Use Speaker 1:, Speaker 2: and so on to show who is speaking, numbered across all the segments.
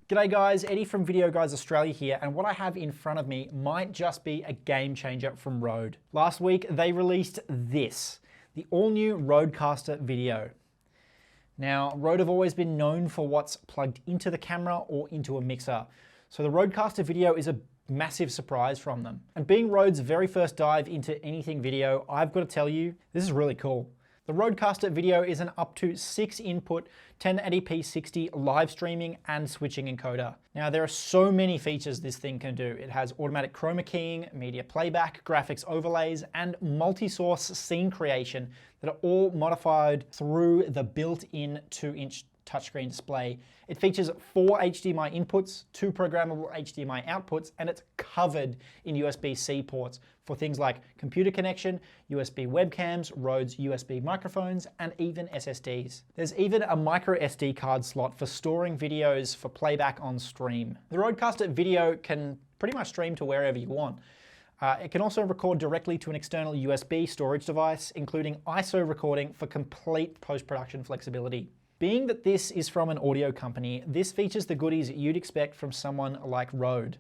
Speaker 1: G'day guys, Eddie from Video Guys Australia here, and what I have in front of me might just be a game changer from Rode. Last week they released this, the all-new RODECaster Video. Now, Rode have always been known for what's plugged into the camera or into a mixer, so the RODECaster Video is a massive surprise from them. And being Rode's very first dive into anything video, I've got to tell you, this is really cool. The RODECaster Video is an up to 6 input 1080p 60 live streaming and switching encoder. Now there are so many features this thing can do. It has automatic chroma keying, media playback, graphics overlays, and multi-source scene creation that are all modified through the built-in 2-inch touchscreen display. It features 4 HDMI inputs, 2 programmable HDMI outputs, and it's covered in USB-C ports for things like computer connection, USB webcams, Rode's USB microphones, and even SSDs. There's even a micro SD card slot for storing videos for playback on stream. The RODECaster Video can pretty much stream to wherever you want. It can also record directly to an external USB storage device, including ISO recording for complete post-production flexibility. Being that this is from an audio company, this features the goodies you'd expect from someone like Rode.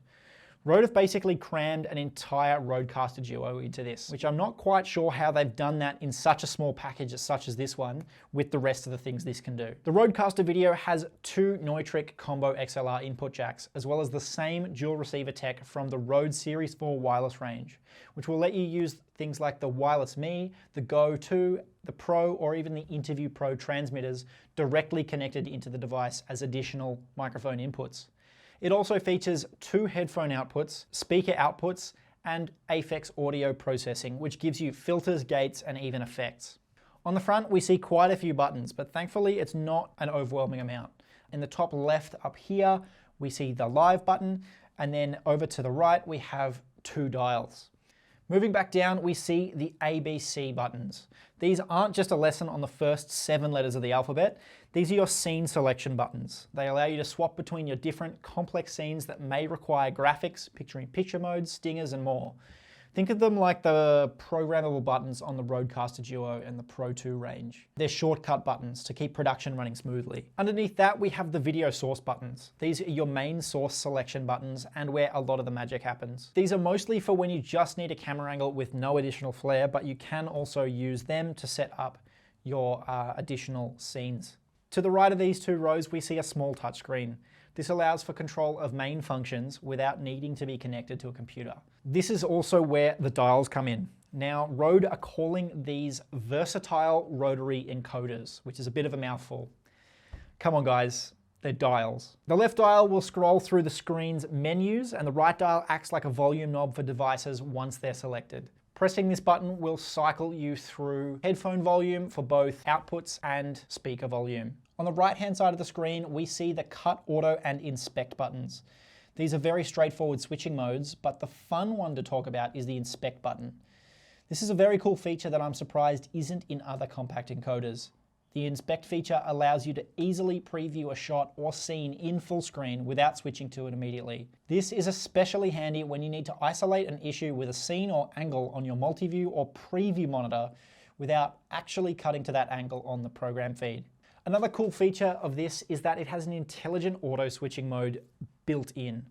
Speaker 1: Rode have basically crammed an entire RODECaster Duo into this, which I'm not quite sure how they've done that in such a small package such as this one with the rest of the things this can do. The RODECaster Video has 2 Neutrik combo XLR input jacks, as well as the same dual receiver tech from the Rode Series 4 wireless range, which will let you use things like the Wireless Me, the Go 2, the Pro, or even the Interview Pro transmitters directly connected into the device as additional microphone inputs. It also features 2 headphone outputs, speaker outputs, and Aphex audio processing, which gives you filters, gates, and even effects. On the front, we see quite a few buttons, but thankfully it's not an overwhelming amount. In the top left up here, we see the live button, and then over to the right, we have 2 dials. Moving back down, we see the ABC buttons. These aren't just a lesson on the first 7 letters of the alphabet. These are your scene selection buttons. They allow you to swap between your different complex scenes that may require graphics, picture-in-picture modes, stingers, and more. Think of them like the programmable buttons on the RODECaster Duo and the Pro 2 range. They're shortcut buttons to keep production running smoothly. Underneath that, we have the video source buttons. These are your main source selection buttons and where a lot of the magic happens. These are mostly for when you just need a camera angle with no additional flare, but you can also use them to set up your additional scenes. To the right of these 2 rows, we see a small touchscreen. This allows for control of main functions without needing to be connected to a computer. This is also where the dials come in. Now, Rode are calling these versatile rotary encoders, which is a bit of a mouthful. Come on guys, they're dials. The left dial will scroll through the screen's menus, and the right dial acts like a volume knob for devices once they're selected. Pressing this button will cycle you through headphone volume for both outputs and speaker volume. On the right-hand side of the screen, we see the Cut, Auto, and Inspect buttons. These are very straightforward switching modes, but the fun one to talk about is the Inspect button. This is a very cool feature that I'm surprised isn't in other compact encoders. The Inspect feature allows you to easily preview a shot or scene in full screen without switching to it immediately. This is especially handy when you need to isolate an issue with a scene or angle on your multi-view or preview monitor without actually cutting to that angle on the program feed. Another cool feature of this is that it has an intelligent auto switching mode built in.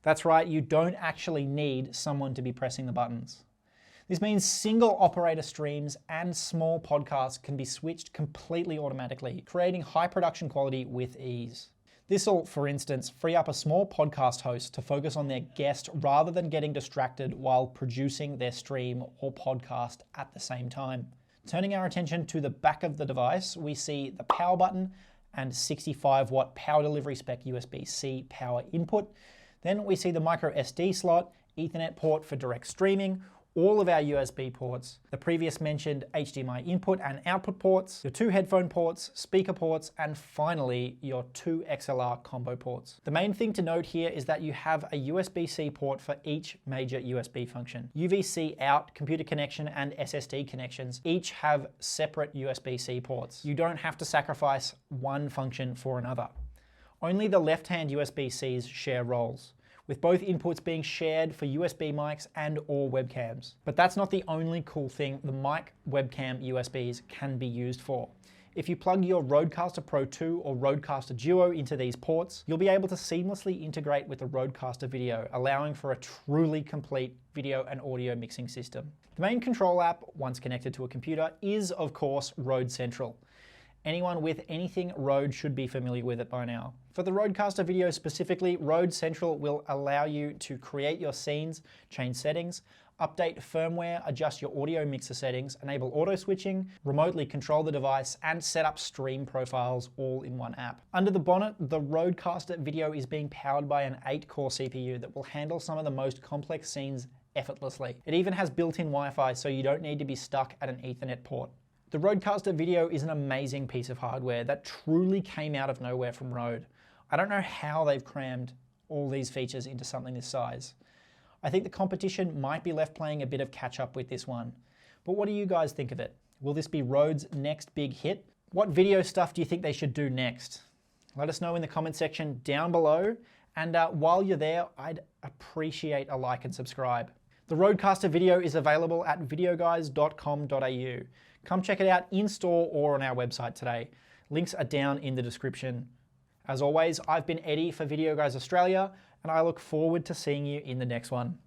Speaker 1: That's right, you don't actually need someone to be pressing the buttons. This means single operator streams and small podcasts can be switched completely automatically, creating high production quality with ease. This will, for instance, free up a small podcast host to focus on their guest rather than getting distracted while producing their stream or podcast at the same time. Turning our attention to the back of the device, we see the power button and 65-watt power delivery spec USB-C power input. Then we see the micro SD slot, Ethernet port for direct streaming, all of our USB ports, the previous mentioned HDMI input and output ports, your 2 headphone ports, speaker ports, and finally your 2 XLR combo ports. The main thing to note here is that you have a USB-C port for each major USB function. UVC out, computer connection, and SSD connections each have separate USB-C ports. You don't have to sacrifice one function for another. Only the left-hand USB-Cs share roles, with both inputs being shared for USB mics and or webcams. But that's not the only cool thing the mic webcam USBs can be used for. If you plug your RODECaster Pro 2 or RODECaster Duo into these ports, you'll be able to seamlessly integrate with the RODECaster Video, allowing for a truly complete video and audio mixing system. The main control app, once connected to a computer, is of course Rode Central. Anyone with anything Rode should be familiar with it by now. For the RODECaster Video specifically, Rode Central will allow you to create your scenes, change settings, update firmware, adjust your audio mixer settings, enable auto switching, remotely control the device, and set up stream profiles all in one app. Under the bonnet, the RODECaster Video is being powered by an 8-core CPU that will handle some of the most complex scenes effortlessly. It even has built-in Wi-Fi, so you don't need to be stuck at an Ethernet port. The RODECaster Video is an amazing piece of hardware that truly came out of nowhere from Rode. I don't know how they've crammed all these features into something this size. I think the competition might be left playing a bit of catch up with this one. But what do you guys think of it? Will this be Rode's next big hit? What video stuff do you think they should do next? Let us know in the comment section down below. And while you're there, I'd appreciate a like and subscribe. The RODECaster Video is available at videoguys.com.au. Come check it out in store or on our website today. Links are down in the description. As always, I've been Eddie for Video Guys Australia, and I look forward to seeing you in the next one.